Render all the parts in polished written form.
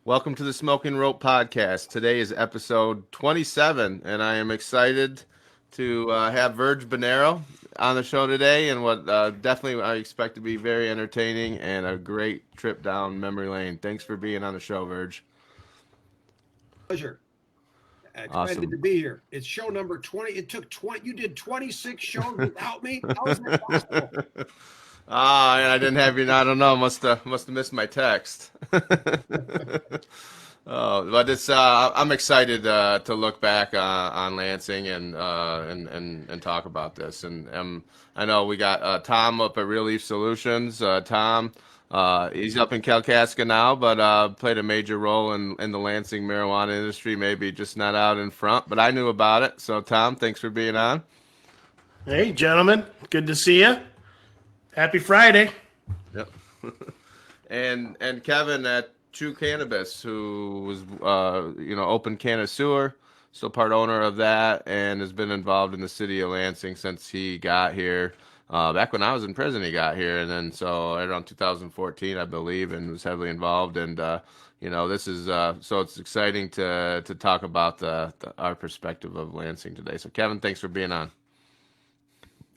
Welcome to the Smoking Rope Podcast. Today is episode 27, and I am excited to have Virg Bernero on the show today, and what definitely I expect to be very entertaining and a great trip down memory lane. Thanks for being on the show, Virg. Pleasure. Excited Awesome. to be here. It's show number 20. It took 20. You did 26 shows without me. How is that possible? And I didn't have you. I don't know. Must have missed my text. Oh, but it's I'm excited to look back on Lansing and talk about this. And I know we got Tom up at Real Leaf Solutions. Tom, he's up in Kalkaska now, but played a major role in the Lansing marijuana industry. Maybe just not out in front, but I knew about it. So Tom, thanks for being on. Hey, gentlemen. Good to see you. Happy Friday. Yep. And Kevin at Truu Cannabis, who was open Canna Sewer, still part owner of that, and has been involved in the city of Lansing since he got here. Back when I was in prison, he got here, and then so around 2014, I believe, and was heavily involved. And this is so it's exciting to talk about our perspective of Lansing today. So Kevin, thanks for being on.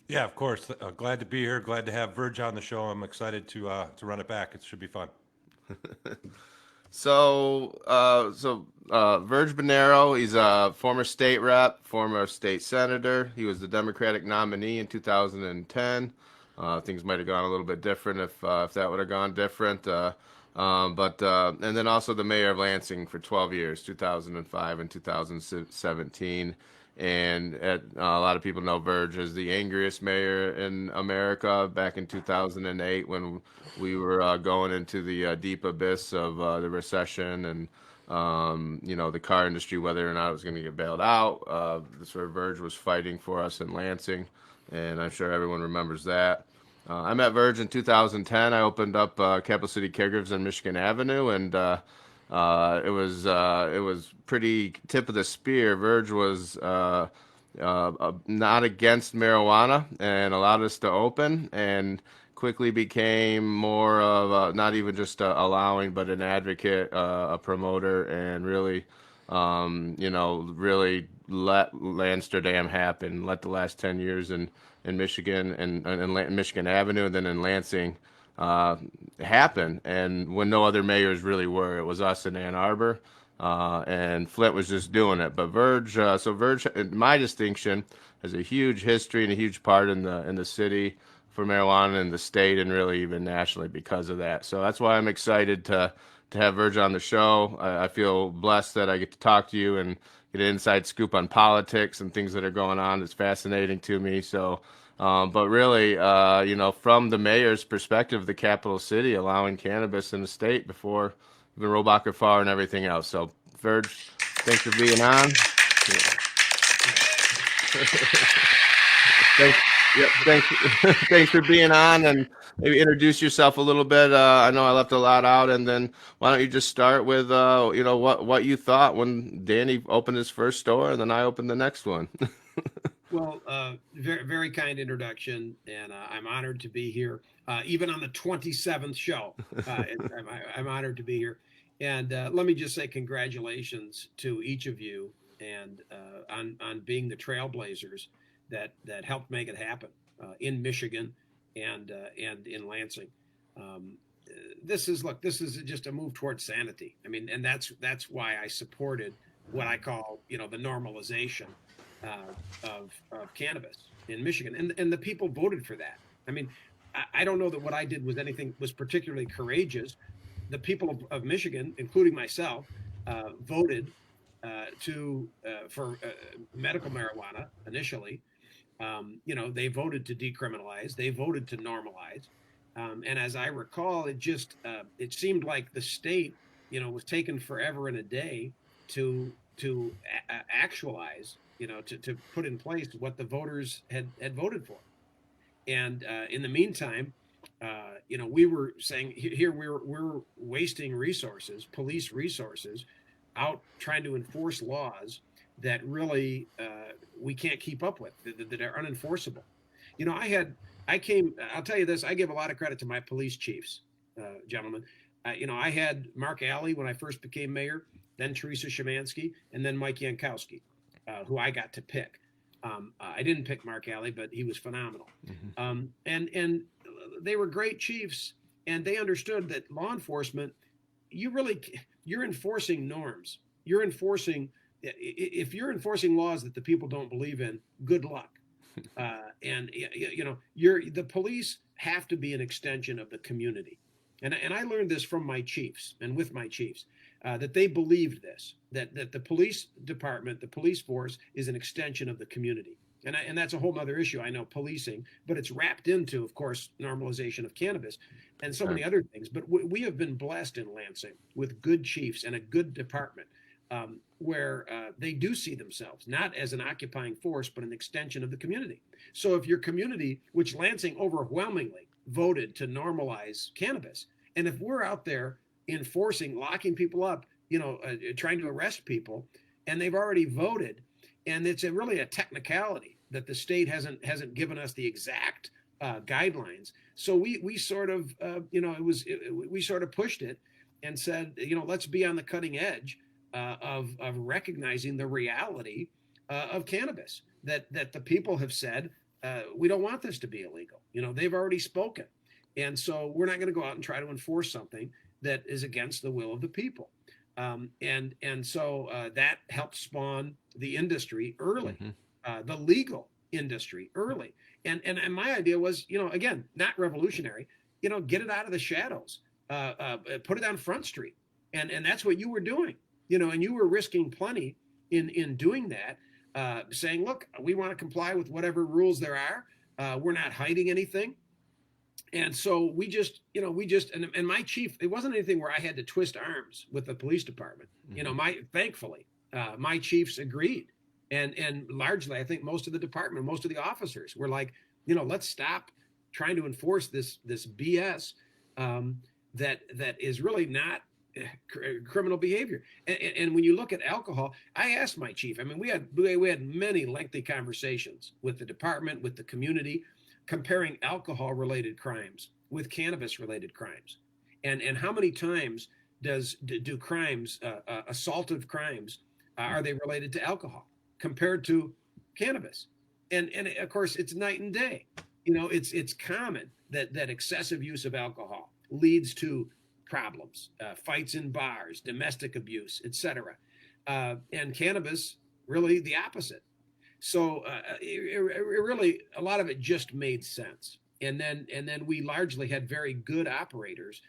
Yeah, of course. Glad to be here. Glad to have Virg on the show. I'm excited to run it back. It should be fun. Virg Bernero, he's a former state rep, former state senator. He was the Democratic nominee in 2010. Things might have gone a little bit different if that would have gone different. And then also the mayor of Lansing for 12 years, 2005 and 2017. And a lot of people know Virg as the angriest mayor in America back in 2008 when we were going into the deep abyss of the recession and the car industry, whether or not it was going to get bailed out. That's where Virg was fighting for us in Lansing, and I'm sure everyone remembers that. I met Virg in 2010. I opened up Capital City Caregivers on Michigan Avenue, and it was pretty tip of the spear. Virg was not against marijuana and allowed us to open, and quickly became more of not even just allowing, but an advocate, a promoter, and really, really let Amsterdam happen. Let the last 10 years in Michigan and Michigan Avenue, and then in Lansing happen. And when no other mayors really were, it was us in Ann Arbor, and Flint was just doing it. But Virg, in my distinction, has a huge history and a huge part in the city for marijuana in the state and really even nationally because of that. So that's why I'm excited to have Virg on the show. I feel blessed that I get to talk to you and get an inside scoop on politics and things that are going on. It's fascinating to me. So, but really, from the mayor's perspective, the capital city allowing cannabis in the state before even Robacher Farr and everything else. So, Virg, thanks for being on. Thanks, yep, thanks, thanks for being on, and maybe introduce yourself a little bit. I know I left a lot out, and then why don't you just start with what you thought when Danny opened his first store, and then I opened the next one. Well, very, very kind introduction, and I'm honored to be here, even on the 27th show. I'm honored to be here. And let me just say congratulations to each of you and on being the trailblazers that helped make it happen in Michigan and in Lansing. Um, this is just a move towards sanity. I mean, and that's why I supported what I call the normalization of cannabis in Michigan, and the people voted for that. I mean, I don't know that what I did was particularly courageous. The people of Michigan, including myself, voted for medical marijuana initially. They voted to decriminalize. They voted to normalize. And as I recall, it seemed like the state, was taking forever and a day to actualize, to put in place what the voters had voted for. And in the meantime, we were saying here we're wasting resources, police resources, out trying to enforce laws that really we can't keep up with, that are unenforceable. I'll tell you this, I give a lot of credit to my police chiefs, gentlemen. I had Mark Alley when I first became mayor, then Teresa Szymanski, and then Mike Yankowski, who I got to pick. I didn't pick Mark Alley, but he was phenomenal. And they were great chiefs, and they understood that law enforcement, you're enforcing norms. If you're enforcing laws that the people don't believe in, good luck. And the police have to be an extension of the community. And I learned this from my chiefs and with my chiefs, that they believed this, that the police department, the police force is an extension of the community. And that's a whole other issue. I know policing, but it's wrapped into, of course, normalization of cannabis and so many other things. But we have been blessed in Lansing with good chiefs and a good department where they do see themselves not as an occupying force, but an extension of the community. So if your community, which Lansing overwhelmingly voted to normalize cannabis, and if we're out there enforcing, locking people up, trying to arrest people, and they've already voted, and it's really a technicality that the state hasn't given us the exact guidelines. So we sort of we sort of pushed it and said, let's be on the cutting edge of recognizing the reality of cannabis, that the people have said, we don't want this to be illegal. They've already spoken. And so we're not going to go out and try to enforce something that is against the will of the people. So that helped spawn the industry early, the legal industry early. And my idea was, again, not revolutionary, get it out of the shadows, put it on Front Street. And that's what you were doing, and you were risking plenty in doing that, saying, look, we want to comply with whatever rules there are. We're not hiding anything. And so and my chief, it wasn't anything where I had to twist arms with the police department. Thankfully, my chiefs agreed. And largely, I think most of the department, most of the officers were like, let's stop trying to enforce this BS that is really not criminal behavior. And when you look at alcohol, I asked my chief, we had many lengthy conversations with the department, with the community, comparing alcohol-related crimes with cannabis-related crimes, and how many times do crimes, assaultive crimes, are they related to alcohol compared to cannabis? And of course, it's night and day. It's common that excessive use of alcohol leads to problems, fights in bars, domestic abuse, etc. And cannabis, really the opposite. So it really, a lot of it just made sense. And then we largely had very good operators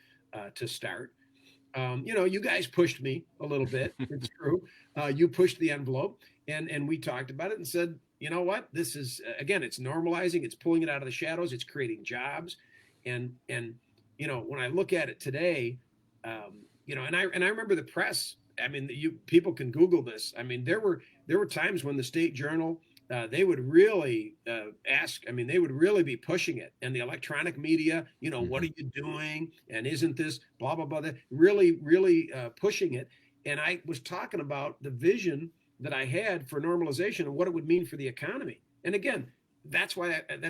to start. You guys pushed me a little bit. It's true. You pushed the envelope, and we talked about it and said, you know what? This is, again, it's normalizing. It's pulling it out of the shadows. It's creating jobs. And when I look at it today, and I remember the press. People can Google this. There were times when the State Journal, they would really ask. They would really be pushing it, and the electronic media, what are you doing? And isn't this blah blah blah? Really pushing it. And I was talking about the vision that I had for normalization and what it would mean for the economy. And again, that's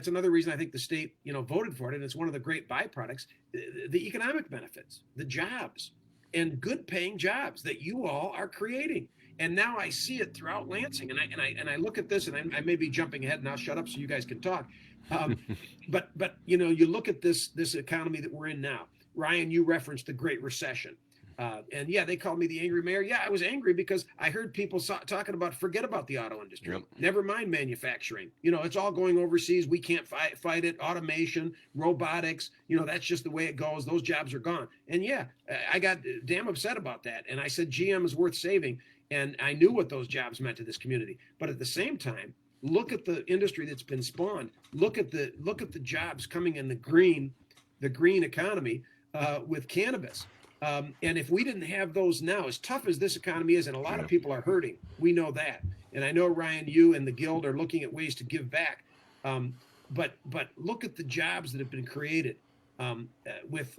another reason I think the state, voted for it. And it's one of the great byproducts, the economic benefits, the jobs, and good paying jobs that you all are creating. And now I see it throughout Lansing. And I look at this, and I may be jumping ahead, and I'll shut up so you guys can talk. But you look at this economy that we're in now. Ryan, you referenced the Great Recession. And yeah, they called me the angry mayor. Yeah, I was angry because I heard people talking about, forget about the auto industry. Yep. Never mind manufacturing. It's all going overseas. We can't fight it. Automation, robotics, that's just the way it goes. Those jobs are gone. And yeah, I got damn upset about that. And I said, GM is worth saving. And I knew what those jobs meant to this community. But at the same time, look at the industry that's been spawned. Look at the jobs coming in the green economy with cannabis. And if we didn't have those now, as tough as this economy is, and a lot of people are hurting, we know that. And I know, Ryan, you and the Guild are looking at ways to give back. But look at the jobs that have been created with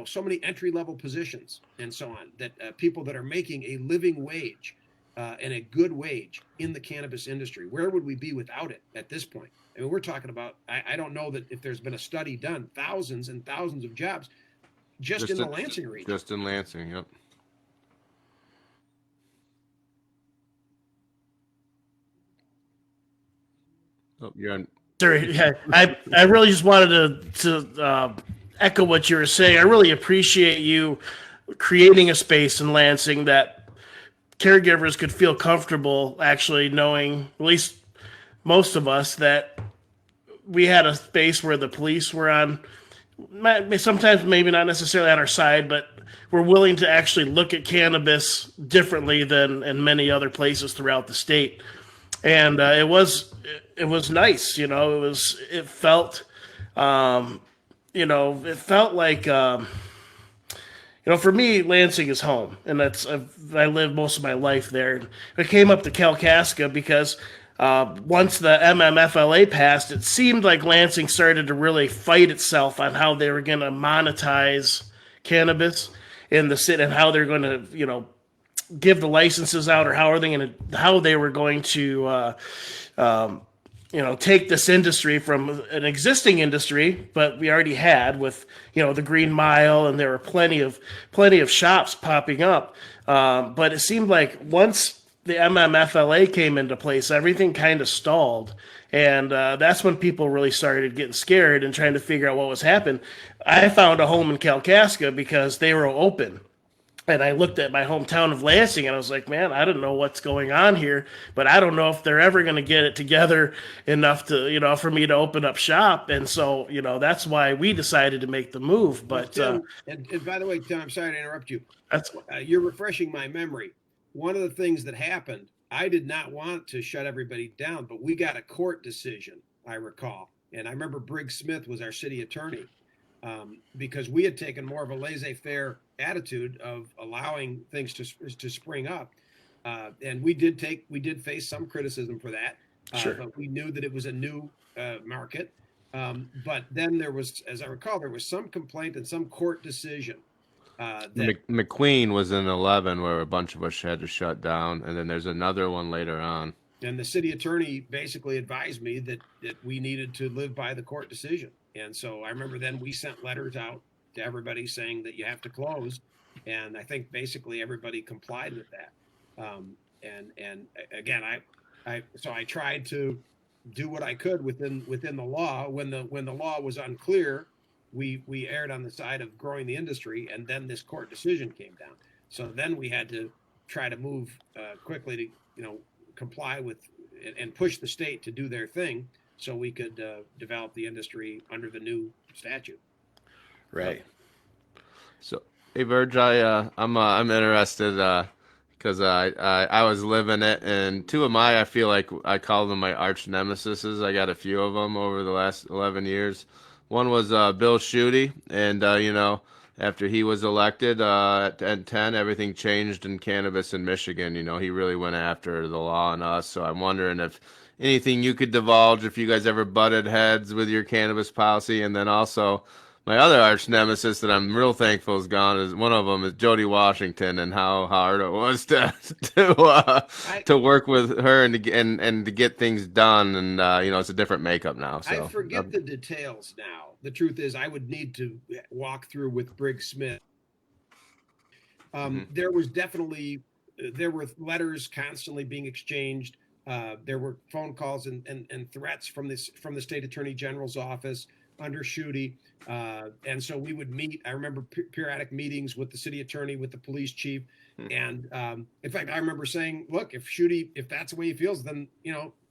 so many entry-level positions and so on, that people that are making a living wage and a good wage in the cannabis industry. Where would we be without it at this point? We're talking about, I don't know that if there's been a study done, thousands and thousands of jobs. just in the Lansing region. Just in Lansing, yep. Oh, you're on. Sorry, yeah, I really just wanted to echo what you were saying. I really appreciate you creating a space in Lansing that caregivers could feel comfortable actually knowing, at least most of us, that we had a space where the police were on, sometimes maybe not necessarily on our side, but we're willing to actually look at cannabis differently than in many other places throughout the state. And it was nice, it felt like for me, Lansing is home, and I lived most of my life there. I came up to Kalkaska because once the MMFLA passed, it seemed like Lansing started to really fight itself on how they were going to monetize cannabis in the city and how they're going to, give the licenses out, or how they were going to take this industry from an existing industry, but we already had with, the Green Mile, and there were plenty of shops popping up. But it seemed like once the MMFLA came into place, everything kind of stalled. And that's when people really started getting scared and trying to figure out what was happening. I found a home in Kalkaska because they were open. And I looked at my hometown of Lansing, and I was like, man, I don't know what's going on here, but I don't know if they're ever going to get it together enough to, for me to open up shop. And so, that's why we decided to make the move. But Tim, and by the way, Tim, I'm sorry to interrupt you. You're refreshing my memory. One of the things that happened, I did not want to shut everybody down, but we got a court decision, I recall. And I remember Briggs Smith was our city attorney. Because we had taken more of a laissez-faire attitude of allowing things to spring up, and we did face some criticism for that. Sure. But we knew that it was a new market. But then there was, as I recall, there was some complaint and some court decision. McQueen was in 11 where a bunch of us had to shut down, and then there's another one later on. And the city attorney basically advised me that we needed to live by the court decision. And so I remember then we sent letters out to everybody saying that you have to close. And I think basically everybody complied with that. And again, I tried to do what I could within the law. When the law was unclear, we erred on the side of growing the industry, and then this court decision came down. So then we had to try to move quickly to comply with and push the state to do their thing, so we could develop the industry under the new statute. Right. So, hey, Virg, I'm interested because I was living it, and two of I feel like I call them my arch nemesises. I got a few of them over the last 11 years. One was Bill Schuette, and after he was elected at 10, everything changed in cannabis in Michigan. He really went after the law and us. So I'm wondering if anything you could divulge, if you guys ever butted heads with your cannabis policy. And then also my other arch nemesis that I'm real thankful is gone. Is one of them is Jody Washington, and how hard it was to work with her and to get things done. And it's a different makeup now. So I forget the details now. The truth is, I would need to walk through with Briggs Smith. There were letters constantly being exchanged. There were phone calls and threats from the state attorney general's office under Schuette. And so we would meet. I remember periodic meetings with the city attorney, with the police chief. And in fact, I remember saying, look, if that's the way he feels, then,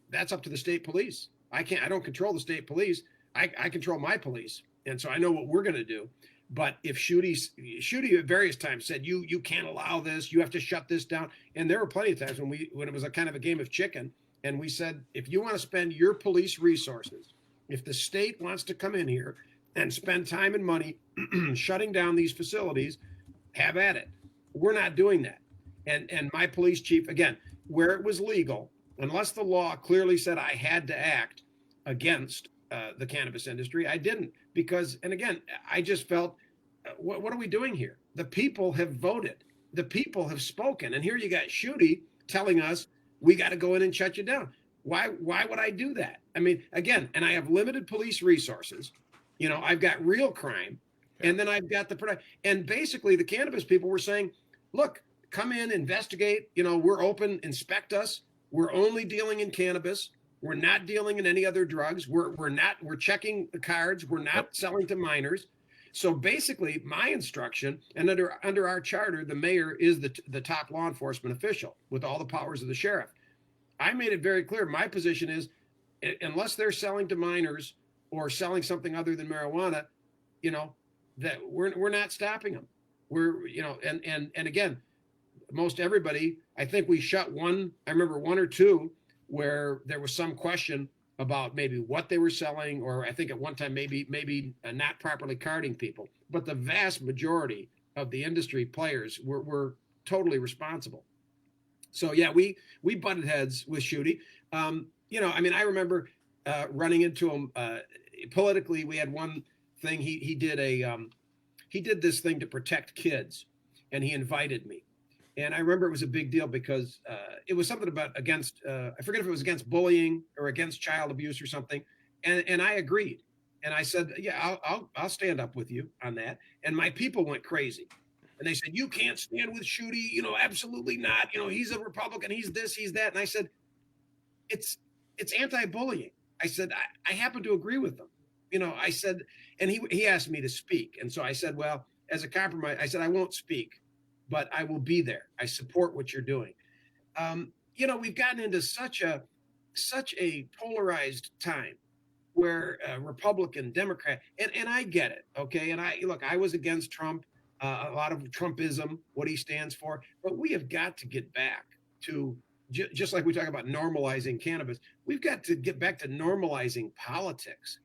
that's up to the state police. I don't control the state police. I control my police. And so I know what we're going to do. But if Schuette at various times said, you can't allow this, you have to shut this down. And there were plenty of times when it was a kind of a game of chicken. And we said, if you want to spend your police resources, if the state wants to come in here and spend time and money shutting down these facilities, have at it. We're not doing that. And my police chief, again, where it was legal, unless the law clearly said I had to act against the cannabis industry, I didn't. Because, and again, I just felt, what are we doing here? The people have voted. The people have spoken. And here you got Schuette telling us we got to go in and shut you down. Why would I do that? I mean, again, and I have limited police resources. I've got real crime. And then I've got the product. And basically, the cannabis people were saying, look, come in, investigate. We're open, inspect us. We're only dealing in cannabis. We're not dealing in any other drugs. We're checking the cards. We're not selling to minors. So basically, my instruction, and under our charter, the mayor is the top law enforcement official with all the powers of the sheriff. I made it very clear. My position is, unless they're selling to minors or selling something other than marijuana, that we're not stopping them. We're, and again, most everybody, I think we shut one. I remember one or two where there was some question about maybe what they were selling, or I think at one time maybe not properly carding people. But the vast majority of the industry players were totally responsible. So yeah, we butted heads with Shooty. I remember running into him politically. We had one thing. He did this thing to protect kids, and he invited me. And I remember it was a big deal because it was something about against, I forget if it was against bullying or against child abuse or something. And I agreed. And I said, yeah, I'll stand up with you on that. And my people went crazy. And they said, you can't stand with Shooty, absolutely not. He's a Republican, he's this, he's that. And I said, it's anti-bullying. I said, I happen to agree with them. I said, and he asked me to speak. And so I said, well, as a compromise, I said, I won't speak, but I will be there. I support what you're doing. We've gotten into such a polarized time where Republican, Democrat, and I get it. Okay. And I was against Trump, a lot of Trumpism, what he stands for, but we have got to get back to, just like we talk about normalizing cannabis, we've got to get back to normalizing politics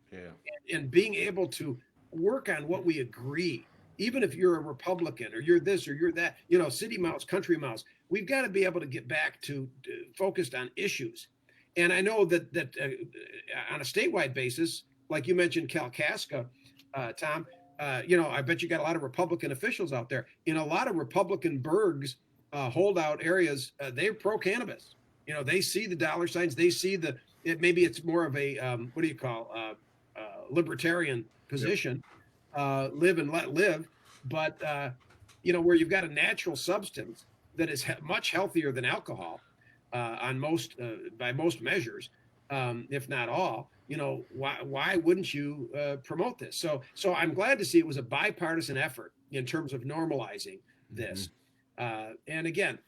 and being able to work on what we agree. Even if you're a Republican or you're this or you're that, city mouse, country mouse, we've got to be able to get back to focused on issues. And I know that on a statewide basis, like you mentioned, Kalkaska, Tom, I bet you got a lot of Republican officials out there. In a lot of Republican burgs, holdout areas, they're pro-cannabis. They see the dollar signs. They see maybe it's more of a, what do you call, libertarian position. Live and let live, but where you've got a natural substance that is much healthier than alcohol on by most measures, if not all. Why wouldn't you promote this? So I'm glad to see it was a bipartisan effort in terms of normalizing this. And again,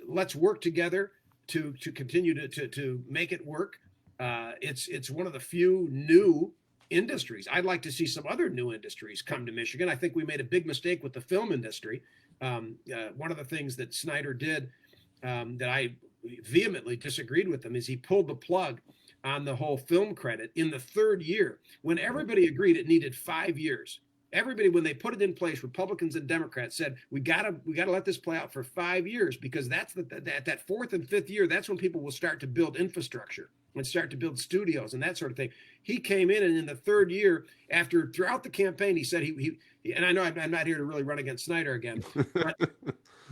let's work together to continue to make it work. It's one of the few new industries. I'd like to see some other new industries come to Michigan. I think we made a big mistake with the film industry. One of the things that Snyder did that I vehemently disagreed with him is he pulled the plug on the whole film credit in the third year when everybody agreed it needed 5 years. Everybody, when they put it in place, Republicans and Democrats said we gotta let this play out for 5 years, because that's that fourth and fifth year, that's when people will start to build infrastructure and start to build studios and that sort of thing. He came in, and in the third year, throughout the campaign, he said he and I know I'm not here to really run against Snyder again,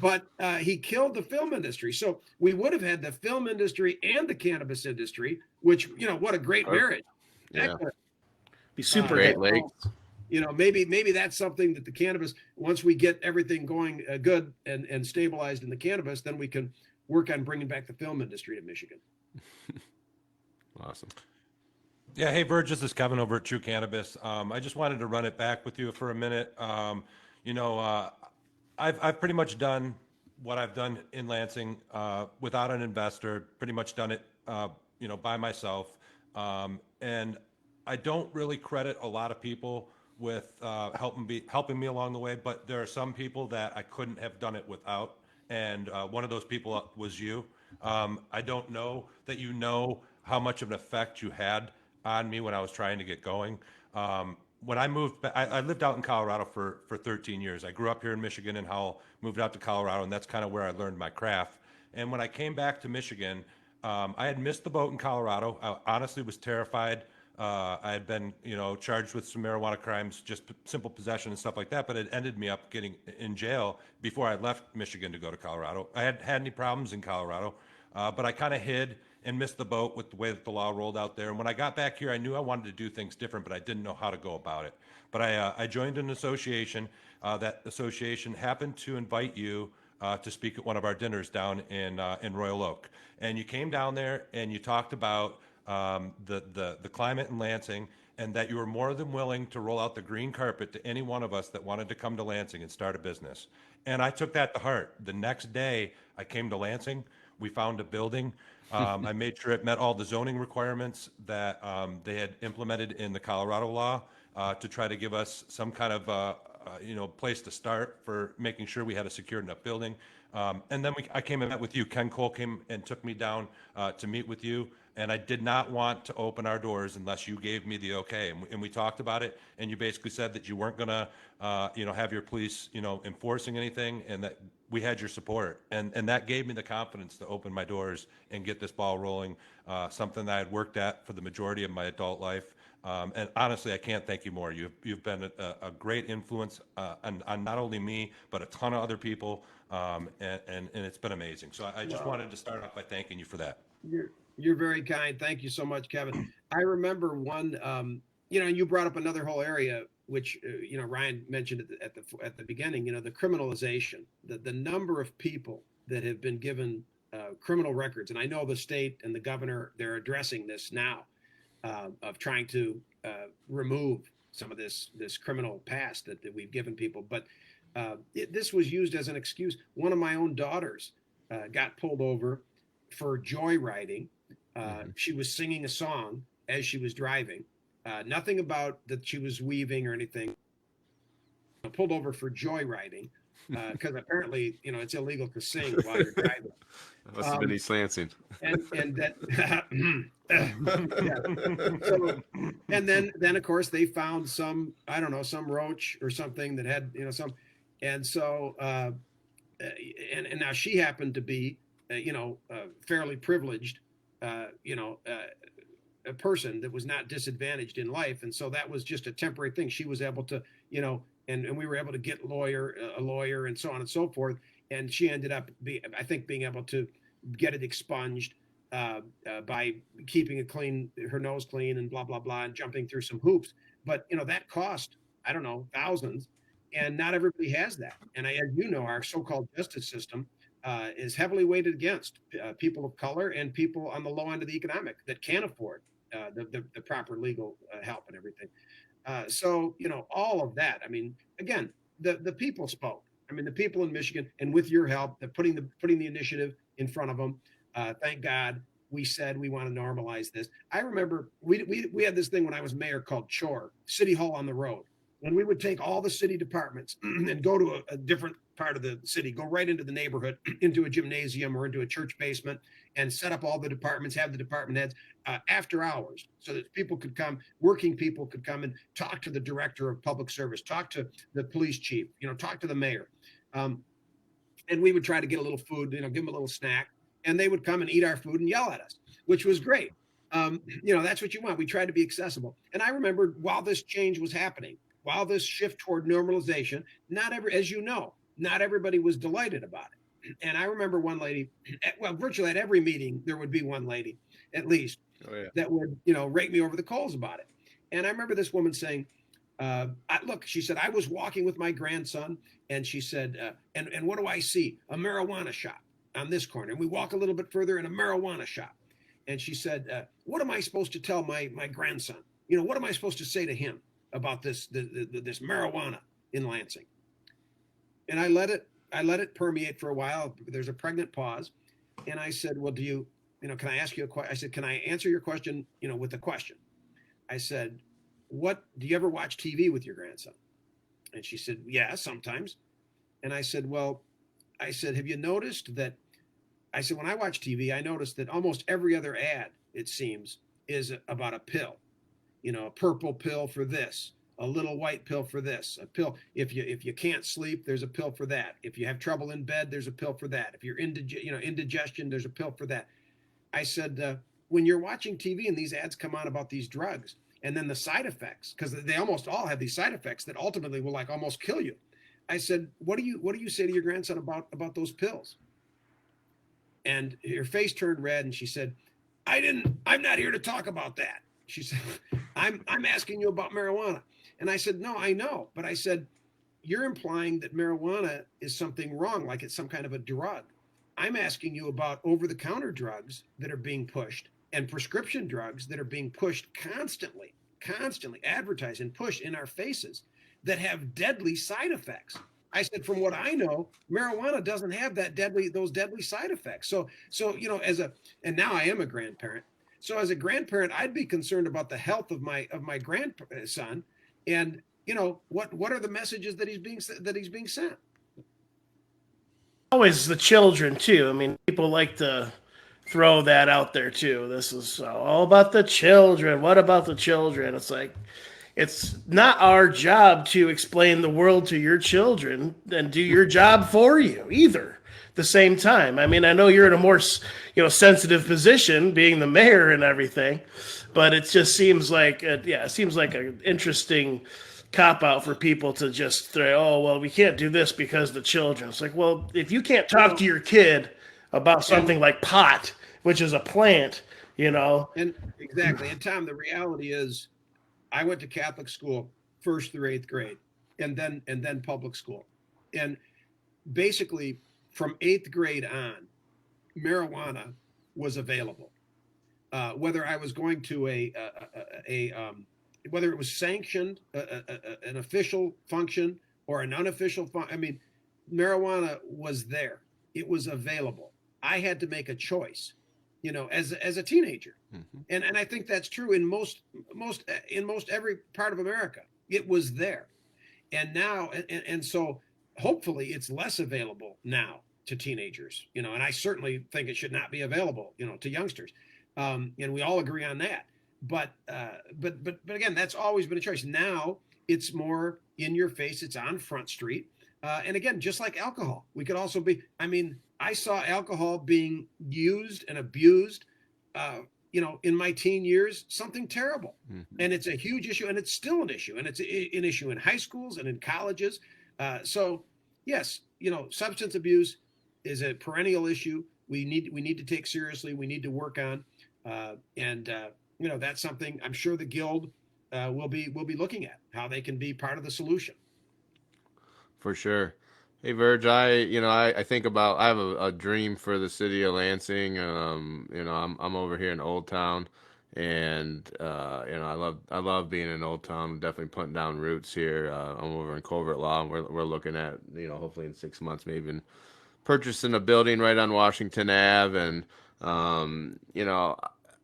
but he killed the film industry. So we would have had the film industry and the cannabis industry, which, what a great marriage. Yeah. Be super Great good. Lakes. Maybe that's something that the cannabis, once we get everything going good and stabilized in the cannabis, then we can work on bringing back the film industry to Michigan. Awesome. Yeah, hey, Virg, this is Kevin over at Truu Cannabis. I just wanted to run it back with you for a minute. I've pretty much done what I've done in Lansing without an investor, pretty much done it, by myself. And I don't really credit a lot of people with helping me along the way, but there are some people that I couldn't have done it without. And one of those people was you. I don't know that you know how much of an effect you had on me when I was trying to get going. When I moved back, I lived out in Colorado for 13 years. I grew up here in Michigan in Howell, moved out to Colorado, and that's kind of where I learned my craft. And when I came back to Michigan, I had missed the boat in Colorado. I honestly was terrified. I had been, charged with some marijuana crimes, just simple possession and stuff like that, but it ended me up getting in jail before I left Michigan to go to Colorado. I hadn't had any problems in Colorado, but I kind of hid and missed the boat with the way that the law rolled out there. And when I got back here, I knew I wanted to do things different, but I didn't know how to go about it. But I joined an association. That association happened to invite you to speak at one of our dinners down in Royal Oak. And you came down there and you talked about the climate in Lansing, and that you were more than willing to roll out the green carpet to any one of us that wanted to come to Lansing and start a business. And I took that to heart. The next day, I came to Lansing. We found a building. I made sure it met all the zoning requirements that they had implemented in the Colorado law to try to give us some kind of place to start for making sure we had a secure enough building. And then I came and met with you. Ken Cole came and took me down to meet with you. And I did not want to open our doors unless you gave me the okay. And we talked about it. And you basically said that you weren't going to, have your police, enforcing anything, and that we had your support. And that gave me the confidence to open my doors and get this ball rolling, something that I had worked at for the majority of my adult life. And honestly, I can't thank you more. You've been a great influence on not only me, but a ton of other people. And it's been amazing. So I just wanted to start off by thanking you for that. You're very kind. Thank you so much, Kevin. I remember one, and you brought up another whole area, which, Ryan mentioned at the beginning, the criminalization, the number of people that have been given criminal records. And I know the state and the governor, they're addressing this now of trying to remove some of this criminal past that we've given people. But this was used as an excuse. One of my own daughters got pulled over for joyriding. She was singing a song as she was driving. Nothing about that she was weaving or anything. Pulled over for joyriding because apparently, it's illegal to sing while you're driving. Must have been East Lansing. And that, yeah. So, and then of course they found some roach or something that had some, and so and now she happened to be fairly privileged, a person that was not disadvantaged in life. And so that was just a temporary thing. She was able to, and we were able to get a lawyer and so on and so forth. And she ended up being able to get it expunged by keeping it clean, her nose clean and blah, blah, blah, and jumping through some hoops. But, that cost, I don't know, thousands. And not everybody has that. And as you know, our so-called justice system is heavily weighted against people of color and people on the low end of the economic that can't afford the proper legal help and everything. So, all of that. I mean, again, the people spoke. I mean, the people in Michigan, and with your help, they're putting the initiative in front of them. Thank God we said we want to normalize this. I remember we had this thing when I was mayor called CHORE, City Hall on the Road. And we would take all the city departments and go to a different part of the city, go right into the neighborhood, into a gymnasium or into a church basement, and set up all the departments, have the department heads after hours, so that people could come, working people could come and talk to the director of public service, talk to the police chief, talk to the mayor. And we would try to get a little food, give them a little snack, and they would come and eat our food and yell at us, which was great. That's what you want. We tried to be accessible. And I remember while this change was happening, while this shift toward normalization, not everybody was delighted about it. And I remember one lady, virtually at every meeting, there would be one lady, at least, that would, rake me over the coals about it. And I remember this woman saying, she said, I was walking with my grandson, and she said, and what do I see? A marijuana shop on this corner. And we walk a little bit further, and a marijuana shop. And she said, what am I supposed to tell my grandson? What am I supposed to say to him about this marijuana in Lansing? And I let it permeate for a while. There's a pregnant pause. And I said, well, can I ask you a question? I said, can I answer your question, with a question? I said, do you ever watch TV with your grandson? And she said, yeah, sometimes. And I said, have you noticed that? I said, when I watch TV, I noticed that almost every other ad, it seems, is about a pill, a purple pill for this, a little white pill for this, a pill. If you can't sleep, there's a pill for that. If you have trouble in bed, there's a pill for that. If you're indigestion, there's a pill for that. I said, when you're watching TV and these ads come on about these drugs, and then the side effects, because they almost all have these side effects that ultimately will almost kill you. I said, what do you say to your grandson about those pills? And her face turned red, and she said, I'm not here to talk about that. She said, I'm asking you about marijuana. And I said, no, I know. But I said, you're implying that marijuana is something wrong, like it's some kind of a drug. I'm asking you about over-the-counter drugs that are being pushed and prescription drugs that are being pushed constantly advertised and pushed in our faces that have deadly side effects. I said, from what I know, marijuana doesn't have those deadly side effects. So, and now I am a grandparent. So as a grandparent, I'd be concerned about the health of my grandson, and what are the messages that he's being sent? Always the children too. I mean, people like to throw that out there too. This is all about the children. What about the children? It's like, it's not our job to explain the world to your children and do your job for you either. At the same time, I mean, I know you're in a more sensitive position, being the mayor and everything, but it just seems like it seems like an interesting cop out for people to just say, oh well, we can't do this because the children. It's like, well, if you can't talk to your kid about something like pot, which is a plant, And exactly. And Tom, the reality is, I went to Catholic school 1st through 8th grade, and then public school, and basically from 8th grade on, marijuana was available. Whether I was going to whether it was sanctioned, an official function or an unofficial function, I mean, marijuana was there. It was available. I had to make a choice, as a teenager. Mm-hmm. And I think that's true in most every part of America. It was there. And now, and so hopefully it's less available now to teenagers, and I certainly think it should not be available, to youngsters. And we all agree on that. But again, that's always been a choice. Now it's more in your face. It's on Front Street. And again, just like alcohol, we could also be, I saw alcohol being used and abused, in my teen years, something terrible. Mm-hmm. And it's a huge issue, and it's still an issue, and it's an issue in high schools and in colleges. So yes, substance abuse is a perennial issue. We need to take seriously. We need to work on, and that's something I'm sure the Guild will be looking at, how they can be part of the solution. For sure. Hey, Virg, I think about, I have a dream for the city of Lansing. I'm over here in Old Town, and I love being in Old Town. Definitely putting down roots here. I'm over in Covert Law, and we're looking at, hopefully in 6 months, maybe even purchasing a building right on Washington Ave. And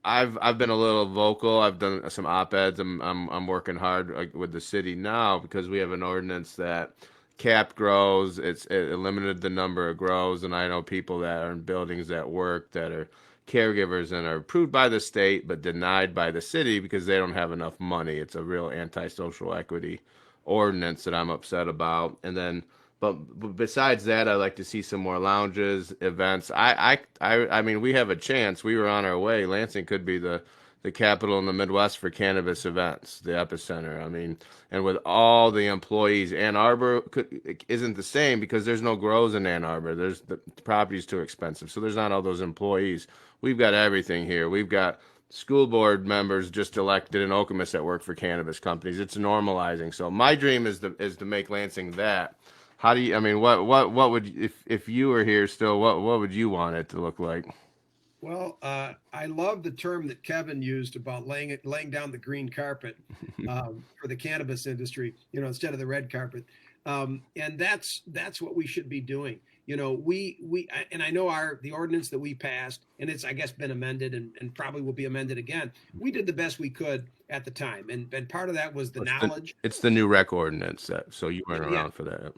I've been a little vocal. I've done some op-eds. I'm working hard with the city now because we have an ordinance that capped grows. It limited the number of grows, and I know people that are in buildings at work that are caregivers and are approved by the state but denied by the city because they don't have enough money. It's a real anti-social equity ordinance that I'm upset about. And then, but besides that, I'd like to see some more lounges, events. I mean, we have a chance. We were on our way. Lansing could be the capital in the Midwest for cannabis events, the epicenter. I mean, and with all the employees, Ann Arbor isn't the same because there's no grows in Ann Arbor. The property's too expensive, so there's not all those employees. We've got everything here. We've got school board members just elected in Okemos that work for cannabis companies. It's normalizing. So my dream is to make Lansing that. How do you? I mean, what would, if you were here still? What would you want it to look like? Well, I love the term that Kevin used about laying down the green carpet for the cannabis industry, instead of the red carpet, and that's what we should be doing. We and I know the ordinance that we passed, and it's, I guess, been amended and probably will be amended again. We did the best we could at the time, and part of that was the knowledge. It's the new rec ordinance, so you weren't around for that.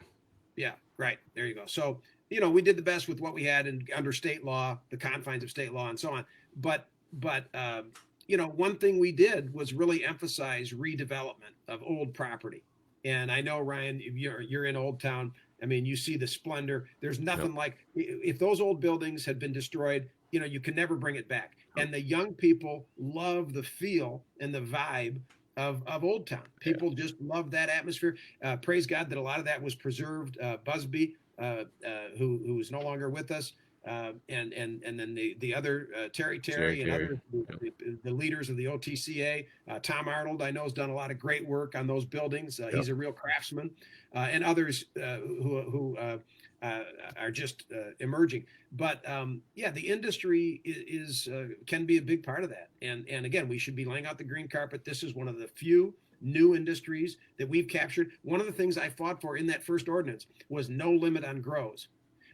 Yeah, right. There you go. So, we did the best with what we had under state law, the confines of state law, and so on. But one thing we did was really emphasize redevelopment of old property. And I know, Ryan, if you're in Old Town, I mean, you see the splendor. There's nothing like, if those old buildings had been destroyed, you can never bring it back. And the young people love the feel and the vibe of Old Town. People just love that atmosphere. Praise God that a lot of that was preserved. Busby, who is no longer with us, and then the other Terry and Terry. other the leaders of the OTCA. Tom Arnold, I know, has done a lot of great work on those buildings. He's a real craftsman, and others who are just emerging. But yeah, the industry is can be a big part of that. And again, we should be laying out the green carpet. This is one of the few new industries that we've captured. One of the things I fought for in that first ordinance was no limit on grows,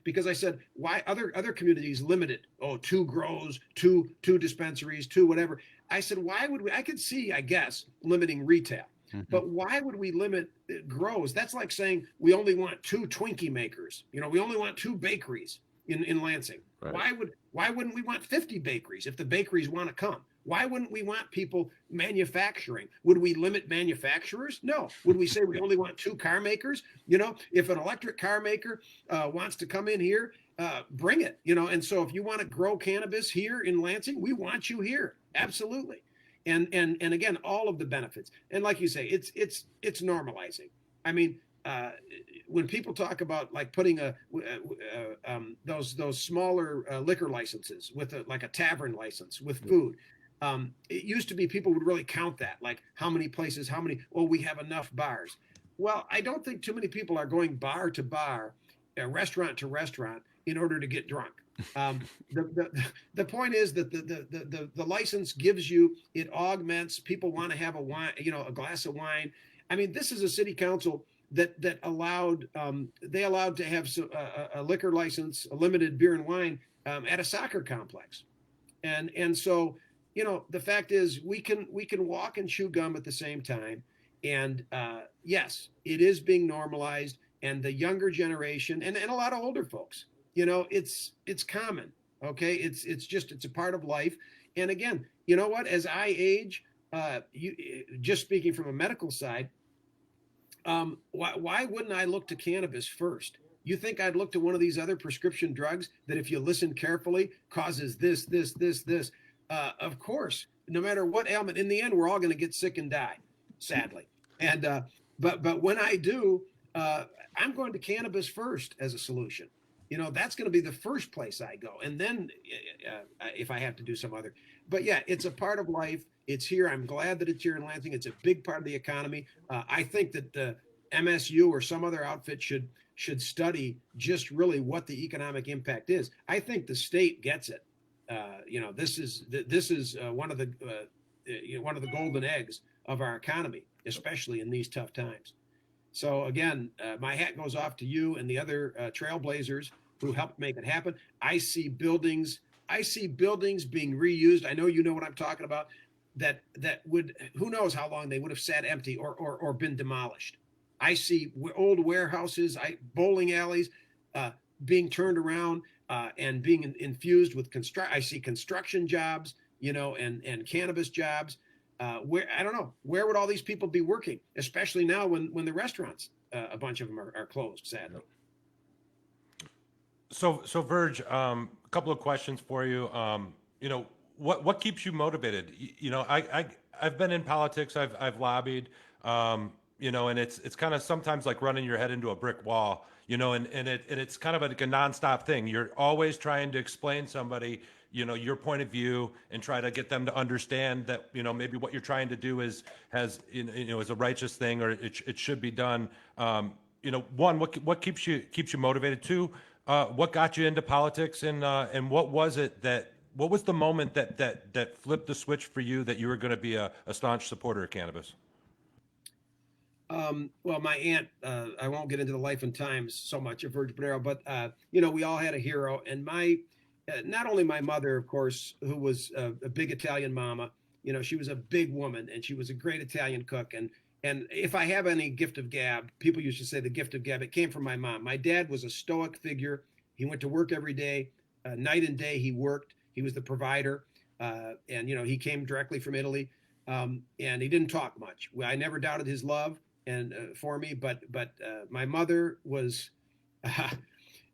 because I said, why other communities limited, 2 grows, two dispensaries, 2 whatever. I said, why would we? I could see, I guess, limiting retail. But why would we limit grows? That's like saying we only want 2 Twinkie makers. We only want 2 bakeries in Lansing. Right. Why wouldn't we want 50 bakeries if the bakeries want to come? Why wouldn't we want people manufacturing? Would we limit manufacturers? No. Would we say we only want 2 car makers? If an electric car maker wants to come in here, bring it. And so if you want to grow cannabis here in Lansing, we want you here. Absolutely. And again, all of the benefits. And like you say, it's normalizing. I mean, when people talk about like putting those smaller liquor licenses with like a tavern license with food, it used to be people would really count that, like how many places, we have enough bars. Well, I don't think too many people are going bar to bar, restaurant to restaurant in order to get drunk. The point is that the license gives you, it augments. People want to have a wine, a glass of wine. I mean, this is a city council that allowed they allowed to have a liquor license, a limited beer and wine at a soccer complex, and so the fact is we can walk and chew gum at the same time, and yes, it is being normalized, and the younger generation and a lot of older folks. It's common. Okay. It's a part of life. And again, you know what, as I age, just speaking from a medical side, why wouldn't I look to cannabis first? You think I'd look to one of these other prescription drugs that, if you listen carefully, causes this? Of course, no matter what ailment, in the end, we're all going to get sick and die, sadly. And, but when I do, I'm going to cannabis first as a solution. That's going to be the first place I go. And then if I have to do some other, but yeah, it's a part of life. It's here. I'm glad that it's here in Lansing. It's a big part of the economy. I think that the MSU or some other outfit should study just really what the economic impact is. I think the state gets it. This is one of the golden eggs of our economy, especially in these tough times. So again, my hat goes off to you and the other trailblazers who helped make it happen. I see buildings being reused. I know you know what I'm talking about. That would, who knows how long they would have sat empty or been demolished. I see old warehouses, bowling alleys being turned around and being infused with I see construction jobs, and cannabis jobs. Where, I don't know, where would all these people be working, especially now when the restaurants, a bunch of them are closed, sadly. So Virg, a couple of questions for you. What keeps you motivated? I've been in politics. I've lobbied. And it's kind of sometimes like running your head into a brick wall. And it's kind of like a nonstop thing. You're always trying to explain somebody, your point of view, and try to get them to understand that, maybe what you're trying to do is a righteous thing, or it should be done. One, what keeps you motivated? Two, what got you into politics, and what was the moment that flipped the switch for you that you were going to be a staunch supporter of cannabis? Well, my aunt, I won't get into the life and times so much of Virg Bernero, but we all had a hero, and not only my mother, of course, who was a big Italian mama. She was a big woman, and she was a great Italian cook. And if I have any gift of gab, people used to say the gift of gab, it came from my mom. My dad was a stoic figure. He went to work every day, night and day. He worked. He was the provider, and he came directly from Italy, and he didn't talk much. I never doubted his love and for me, but my mother was.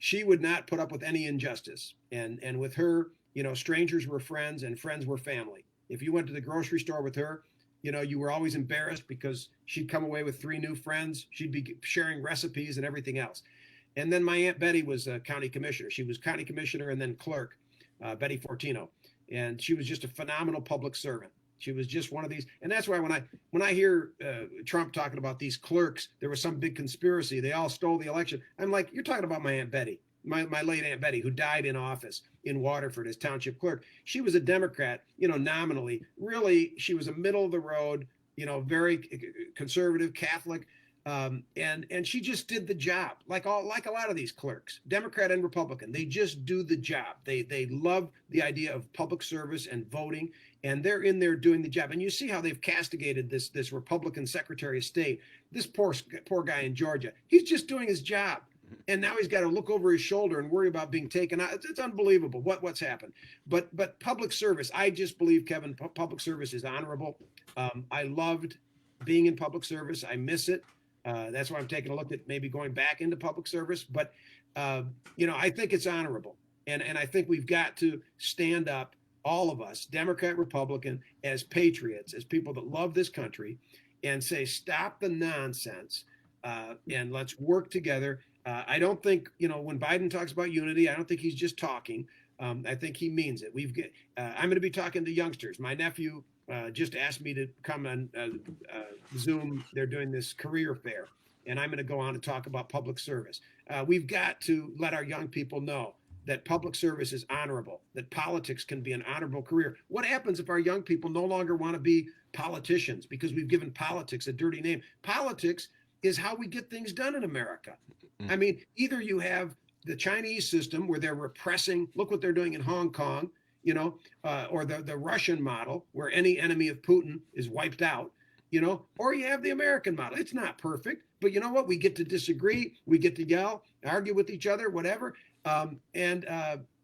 She would not put up with any injustice. And with her, strangers were friends and friends were family. If you went to the grocery store with her, you were always embarrassed because she'd come away with 3 new friends. She'd be sharing recipes and everything else. And then my Aunt Betty was a county commissioner. She was county commissioner and then clerk, Betty Fortino. And she was just a phenomenal public servant. She was just one of these. And that's why when I hear Trump talking about these clerks, there was some big conspiracy. They all stole the election. I'm like, you're talking about my Aunt Betty, my late Aunt Betty, who died in office in Waterford as township clerk. She was a Democrat, nominally. Really, she was a middle of the road, very conservative, Catholic. And she just did the job like a lot of these clerks, Democrat and Republican. They just do the job. They love the idea of public service and voting, and they're in there doing the job. And you see how they've castigated this Republican Secretary of State, this poor guy in Georgia. He's just doing his job, and now he's got to look over his shoulder and worry about being taken out. It's unbelievable what's happened. But public service, I just believe, Kevin, public service is honorable. I loved being in public service. I miss it. That's why I'm taking a look at maybe going back into public service. But, I think it's honorable. And I think we've got to stand up, all of us, Democrat, Republican, as patriots, as people that love this country, and say, stop the nonsense and let's work together. I don't think, when Biden talks about unity, I don't think he's just talking. I think he means it. I'm going to be talking to youngsters. My nephew just asked me to come on Zoom. They're doing this career fair, and I'm going to go on and talk about public service. We've got to let our young people know that public service is honorable, that politics can be an honorable career. What happens if our young people no longer want to be politicians because we've given politics a dirty name? Politics is how we get things done in America. I mean, either you have the Chinese system where they're repressing, look what they're doing in Hong Kong, or the Russian model where any enemy of Putin is wiped out, or you have the American model. It's not perfect, but you know what? We get to disagree. We get to yell, argue with each other, whatever. And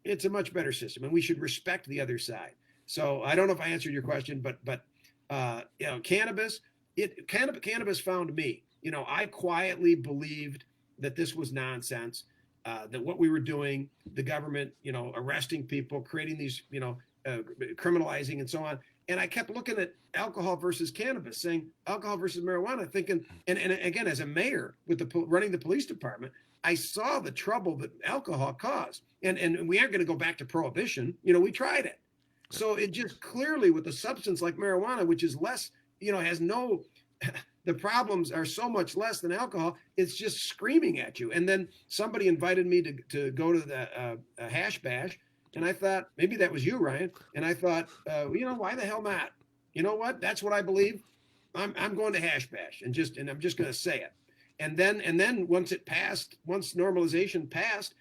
it's a much better system, and we should respect the other side. So I don't know if I answered your question, but cannabis, cannabis found me. I quietly believed that this was nonsense. That what we were doing, the government, arresting people, creating these, criminalizing and so on. And I kept looking at alcohol versus cannabis, saying alcohol versus marijuana, thinking, and again, as a mayor running the police department, I saw the trouble that alcohol caused. And we aren't going to go back to prohibition. We tried it. So it just clearly, with a substance like marijuana, which is less, has no, the problems are so much less than alcohol. It's just screaming at you. And then somebody invited me to go to the hash bash. And I thought, maybe that was you, Ryan. And I thought, why the hell not? You know what? That's what I believe. I'm going to hash bash and I'm just going to say it. And then once it passed, once normalization passed,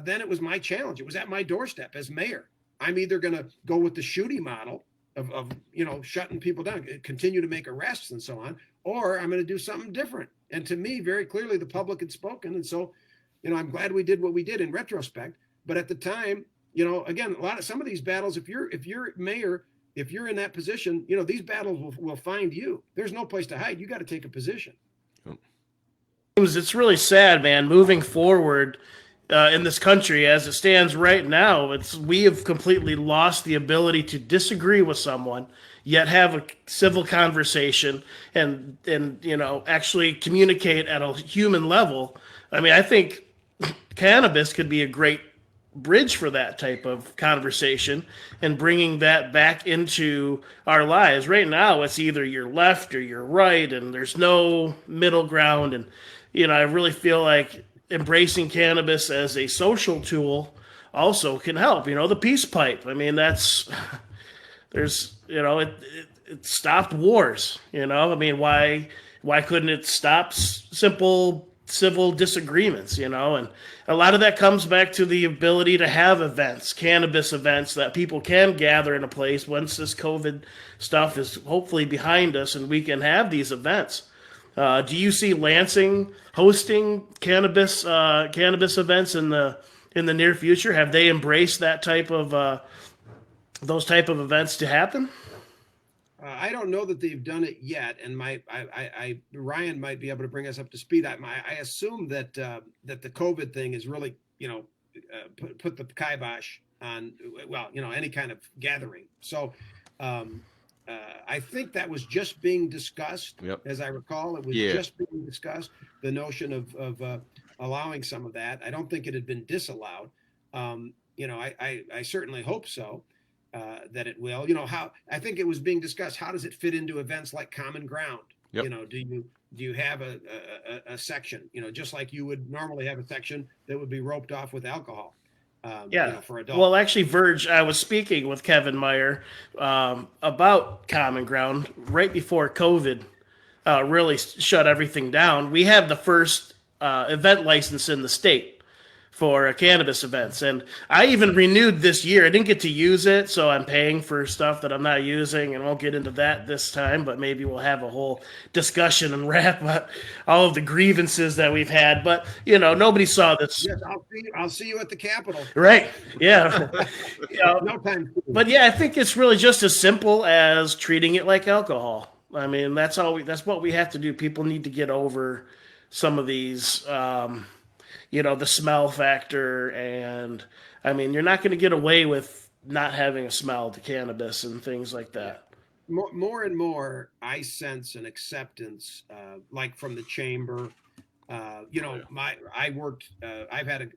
then it was my challenge. It was at my doorstep as mayor. I'm either going to go with the shooting model of shutting people down, continue to make arrests and so on, or I'm going to do something different. And to me, very clearly, the public had spoken. And so, I'm glad we did what we did in retrospect. But at the time, again, some of these battles, if you're mayor, if you're in that position, these battles will find you. There's no place to hide. You got to take a position. It's really sad, man. Moving forward in this country, as it stands right now, we have completely lost the ability to disagree with someone, yet have a civil conversation and actually communicate at a human level. I mean, I think cannabis could be a great bridge for that type of conversation and bringing that back into our lives. Right now, it's either you're left or you're right, and there's no middle ground. And I really feel like embracing cannabis as a social tool also can help. The peace pipe. I mean, it stopped wars. I mean, why couldn't it stop simple civil disagreements? And a lot of that comes back to the ability to have events, cannabis events, that people can gather in a place once this COVID stuff is hopefully behind us and we can have these events. Do you see Lansing hosting cannabis events in the near future? Have they embraced that type of those type of events to happen? I don't know that they've done it yet, and Ryan might be able to bring us up to speed. I assume that the COVID thing is really put the kibosh on any kind of gathering. So I think that was just being discussed. Yep. As I recall, it was just being discussed. The notion of allowing some of that. I don't think it had been disallowed. I certainly hope so, that it will. How I think it was being discussed. How does it fit into events like Common Ground? Yep. Do you have a section? Just like you would normally have a section that would be roped off with alcohol. For adults. Well, actually, Virg, I was speaking with Kevin Meyer about Common Ground right before COVID really shut everything down. We have the first event license in the state for cannabis events, and I even renewed this year. I didn't get to use it, so I'm paying for stuff that I'm not using, and won't get into that this time, but maybe we'll have a whole discussion and wrap up all of the grievances that we've had. But nobody saw this. Yes, I'll see you at the Capitol. Right? Yeah. No time. But yeah, I think it's really just as simple as treating it like alcohol. I mean, that's what we have to do. People need to get over some of these. The smell factor, and I mean, you're not going to get away with not having a smell to cannabis and things like that. More and more, I sense an acceptance, like from the chamber. I've had a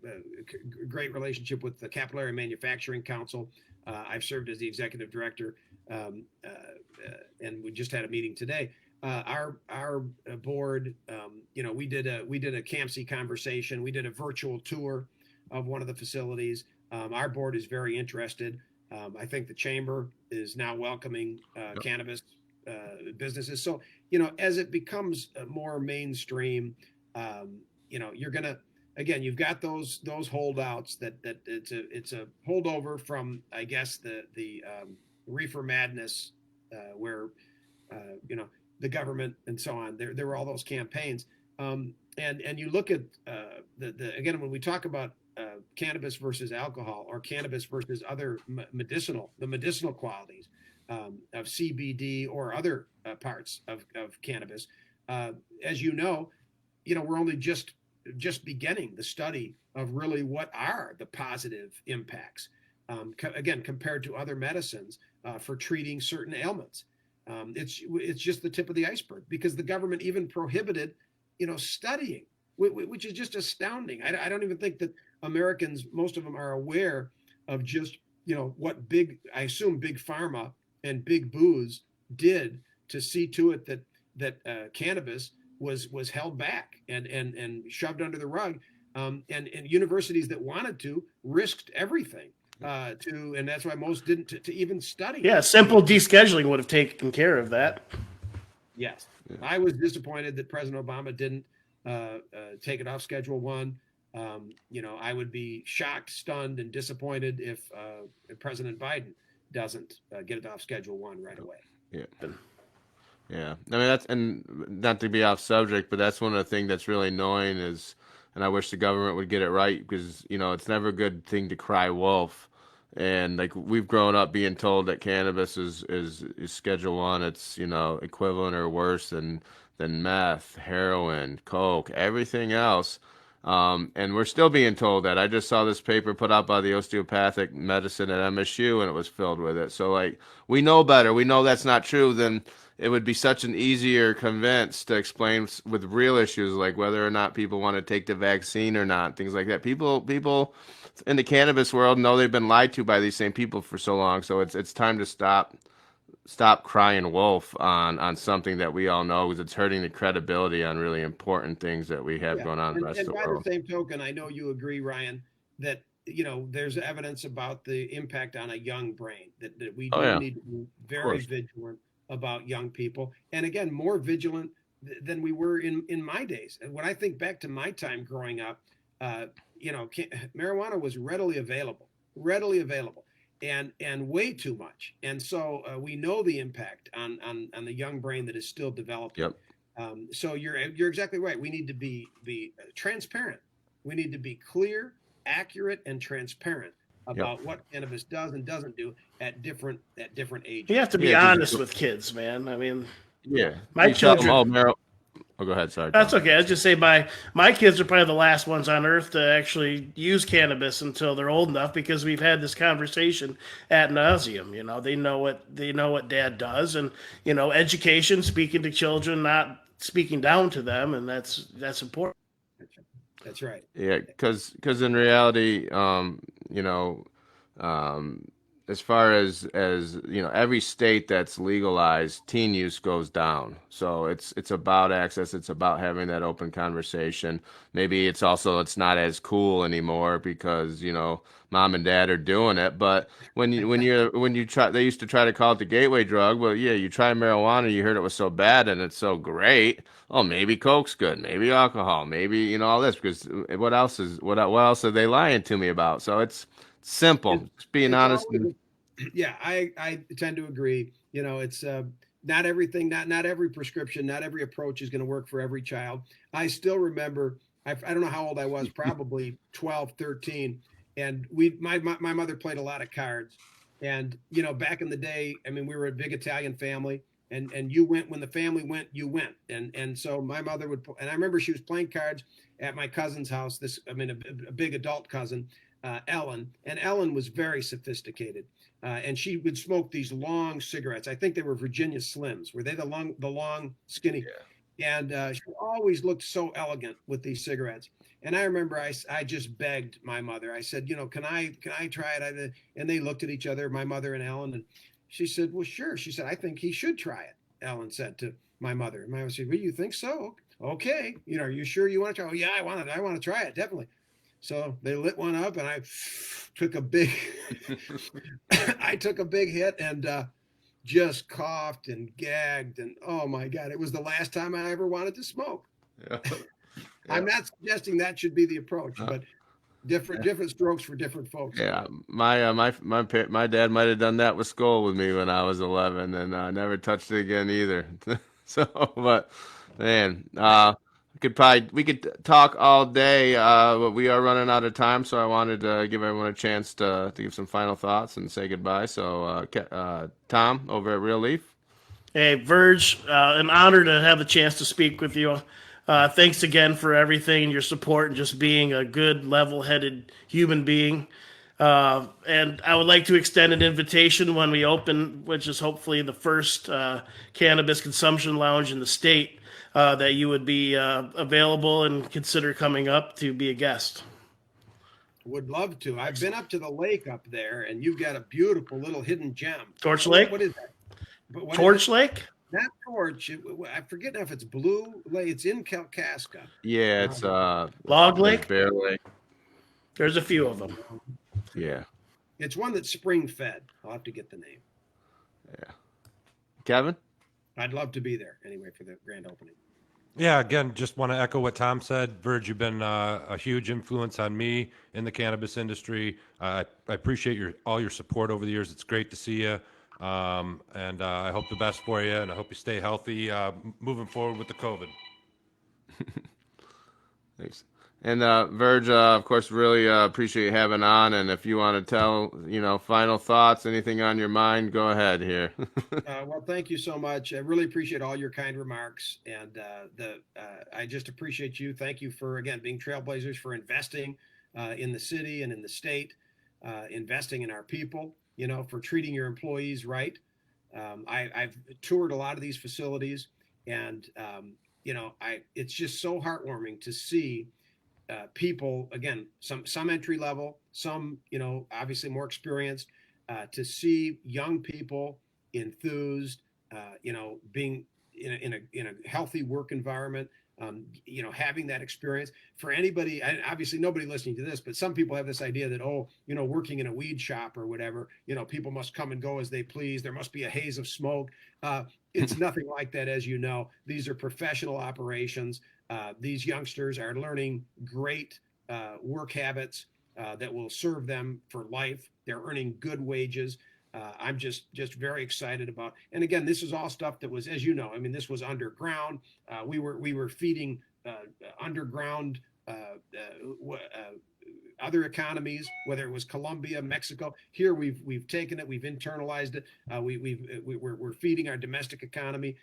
great relationship with the Capital Area Manufacturing Council. I've served as the executive director, and we just had a meeting today. Our board, we did a CAMC conversation. We did a virtual tour of one of the facilities. Our board is very interested. I think the chamber is now welcoming cannabis businesses. So, as it becomes more mainstream, you're gonna, again, you've got those holdouts that it's a holdover from, I guess, the reefer madness, where the government and so on. There were all those campaigns, and you look at again, when we talk about cannabis versus alcohol, or cannabis versus other medicinal qualities of CBD or other parts of cannabis. As we're only just beginning the study of really what are the positive impacts, again, compared to other medicines for treating certain ailments. It's just the tip of the iceberg, because the government even prohibited, studying, which is just astounding. I don't even think that Americans, most of them, are aware of just, what I assume big pharma and big booze did to see to it that cannabis was held back and shoved under the rug, and universities that wanted to risked everything. And that's why most didn't to even study. Yeah, simple descheduling would have taken care of that. Yes. Yeah. I was disappointed that President Obama didn't take it off Schedule 1. I would be shocked, stunned, and disappointed if President Biden doesn't get it off Schedule 1 right away. Yeah. Yeah. I mean, and not to be off subject, but that's one of the things that's really annoying and I wish the government would get it right, because, it's never a good thing to cry wolf. And like, we've grown up being told that cannabis is Schedule 1. It's, equivalent or worse than meth, heroin, coke, everything else. And we're still being told that. I just saw this paper put out by the osteopathic medicine at MSU, and it was filled with it. So like, we know better. We know that's not true. Then it would be such an easier convince to explain with real issues, like whether or not people want to take the vaccine or not, things like that. People in the cannabis world know they've been lied to by these same people for so long. So it's time to stop crying wolf on something that we all know, because it's hurting the credibility on really important things that we have going on in the rest of the world. And by the same token, I know you agree, Ryan, that there's evidence about the impact on a young brain, that we need to be very vigilant about young people, and again, more vigilant than we were in my days. And when I think back to my time growing up, marijuana was readily available, and way too much. And so we know the impact on the young brain that is still developing. Yep. So you're exactly right. We need to be transparent. We need to be clear, accurate, and transparent about what cannabis does and doesn't do at different ages. You have to be honest with kids, man. I mean, my children. Oh, go ahead. Sorry. That's okay. I was just say my kids are probably the last ones on earth to actually use cannabis until they're old enough, because we've had this conversation ad nauseum. They know what dad does, and education, speaking to children, not speaking down to them, and that's important. That's right. Yeah, because in reality, you know, um, as far as you know, every state that's legalized, teen use goes down. So it's about access. It's about having that open conversation. Maybe it's also it's not as cool anymore because you know mom and dad are doing it. But when you try, they used to try to call it the gateway drug. Well, yeah, you try marijuana, you heard it was so bad and it's so great. Oh, maybe Coke's good, maybe alcohol, maybe you know all this because what else are they lying to me about? So it's simple. It, Just being it's honest. always, yeah, I tend to agree. You know, it's not everything, not every prescription, not every approach is going to work for every child. I still remember, I don't know how old I was, probably 12, 13. And my mother played a lot of cards. And, you know, back in the day, I mean, we were a big Italian family and you went, when the family went, you went. And so my mother would, and I remember she was playing cards at my cousin's house, a big adult cousin, Ellen, and Ellen was very sophisticated, and she would smoke these long cigarettes. I think they were Virginia Slims. Were they the long, skinny? And she always looked so elegant with these cigarettes. And I remember I just begged my mother. I said, you know, can I try it? And they looked at each other, my mother and Ellen, and she said, well, sure. She said, I think he should try it. Ellen said to my mother. And my mother said, well, you think so? Okay. You know, are you sure you want to try? Oh yeah, I want to try it, definitely. So they lit one up, and I took a big, I took a big hit and just coughed and gagged, and oh my God, it was the last time I ever wanted to smoke. Yeah. I'm not suggesting that should be the approach, but different strokes for different folks. Yeah, my dad might have done that with skull with me when I was 11, and I never touched it again either. So, but man, we could talk all day, but we are running out of time. So I wanted to give everyone a chance to give some final thoughts and say goodbye. So, Tom over at Real Leaf. Hey, Virg, an honor to have the chance to speak with you. Thanks again for everything and your support and just being a good, level-headed human being. And I would like to extend an invitation when we open, which is hopefully the first cannabis consumption lounge in the state, that you would be available and consider coming up to be a guest. Would love to. I've been up to the lake up there, and you've got a beautiful little hidden gem. Torch Lake? What is that? Torch Lake? Not Torch. I forget if it's Blue Lake. It's in Kalkaska. Yeah, it's Log Lake? Bear Lake. There's a few of them. Yeah. It's one that's spring fed. I'll have to get the name. Yeah. Kevin? I'd love to be there anyway for the grand opening. Yeah, again, just want to echo what Tom said. Virg, you've been a huge influence on me in the cannabis industry. I appreciate all your support over the years. It's great to see you. And I hope the best for you, and I hope you stay healthy moving forward with the COVID. Thanks. And Virg, of course, really appreciate you having on. And if you want to tell, you know, final thoughts, anything on your mind, go ahead here. Well, thank you so much. I really appreciate all your kind remarks, and I just appreciate you. Thank you for again being trailblazers, for investing in the city and in the state, investing in our people. You know, for treating your employees right. I've toured a lot of these facilities, and you know, it's just so heartwarming to see people, again, some entry level, some, you know, obviously more experienced, to see young people enthused, you know, being in a healthy work environment, you know, having that experience. For anybody, and obviously nobody listening to this, but some people have this idea that, oh, you know, working in a weed shop or whatever, you know, people must come and go as they please. There must be a haze of smoke. It's nothing like that, as you know. These are professional operations. These youngsters are learning great work habits that will serve them for life. They're earning good wages. I'm just very excited about. And again, this is all stuff that was, as you know, I mean, this was underground. We were feeding underground other economies, whether it was Colombia, Mexico. Here we've taken it, we've internalized it. We're feeding our domestic economy,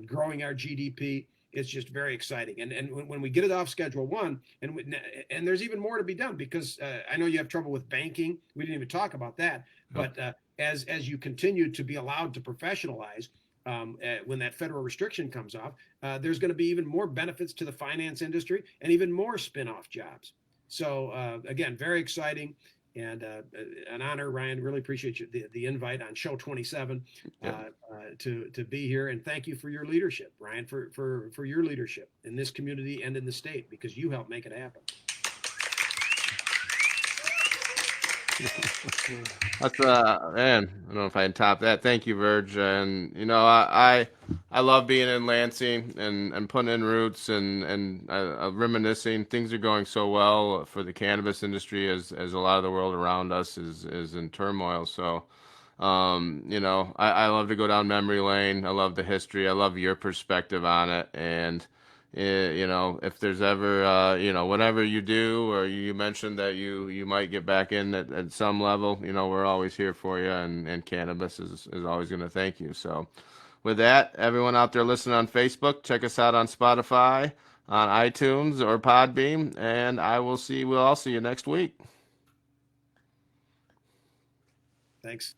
growing our GDP. It's just very exciting. And when we get it off Schedule 1, and there's even more to be done, because I know you have trouble with banking. We didn't even talk about that. But as you continue to be allowed to professionalize, when that federal restriction comes off, there's going to be even more benefits to the finance industry and even more spin-off jobs. So again, very exciting. And an honor, Ryan. Really appreciate you, the invite on show 27 to be here. And thank you for your leadership, Ryan, for your leadership in this community and in the state, because you helped make it happen. That's man, I don't know if I can top that. Thank you, Virg. And you know, I love being in Lansing and putting in roots and reminiscing. Things are going so well for the cannabis industry as a lot of the world around us is in turmoil. So, you know, I love to go down memory lane. I love the history. I love your perspective on it. And you know, if there's ever, you know, whatever you do, or you mentioned that you might get back in at some level, you know, we're always here for you, and cannabis is always going to thank you. So with that, everyone out there listening on Facebook, check us out on Spotify, on iTunes, or Podbeam, and we'll all see you next week. Thanks.